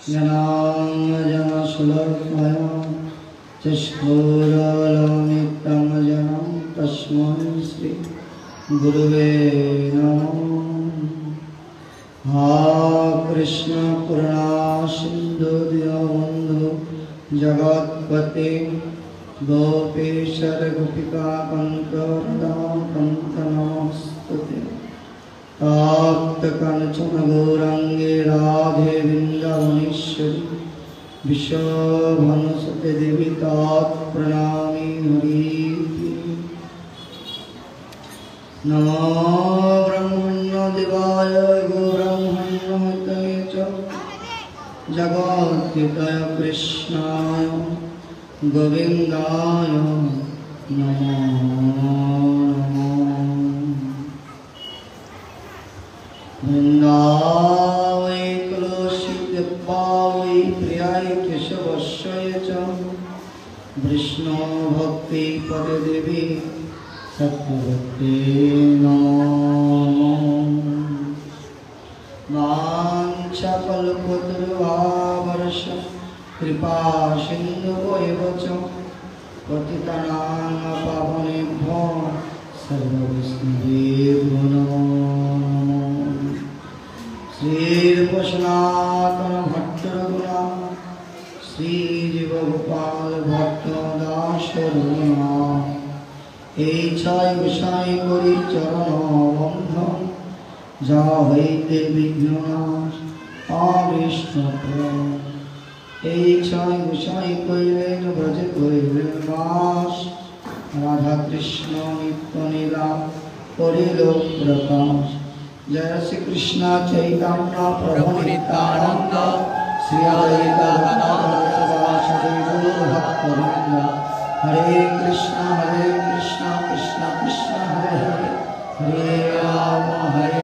ज्ञानाञ्जनशलाकया चक्षुरुन्मीलितं येन तस्मै श्री गुरुवे नमः। हा कृष्ण करुणा सिन्धु दीनबन्धु जगत्पते गोपेश्वर गोपिका कान्त राधाकान्त नमस्तुते। तप्त कांचन गौरांगे राधे वृंदावनेश्वरी विश्वभानुसुते देवी तात प्रणामी हरि। नमो ब्रह्मण्यदेवाय गौब्रह्मण्यहतये च जगद्धिताय कृष्णाय गोविन्दाय नमो नमः। वृंदावै तुलसी दिव्यावै प्रियाय केशवस्य च विष्णु भक्ति पदे देवी सत्यवते नमो। वाञ्छाकल्पतरुर्भवश्च कृपा सिन्धुभ्यो च पतितानां पावनेभ्यो सर्ववैष्णवेभ्यो नमो। श्रीर्वशनातन भट्ट रघुनाथ श्रीजीवगोपाल भट्ट दास रघुना এই ছয় গোসাই করি চরণ বন্ধন যা হইতে বিঘ্ননাশ অবিষ্ণু। এই ছয় গোসাই কইলেন ব্রজে কইলেন বাস রাধা কৃষ্ণ নিত্য লীলা করিল প্রকাশ। जय श्री कृष्ण चैतन्य प्रभु नित्यानंद श्री अद्वैत गदाधर शिवासादि गौर भक्तवृंद। हरे कृष्ण कृष्ण कृष्ण हरे हरे हरे राम हरे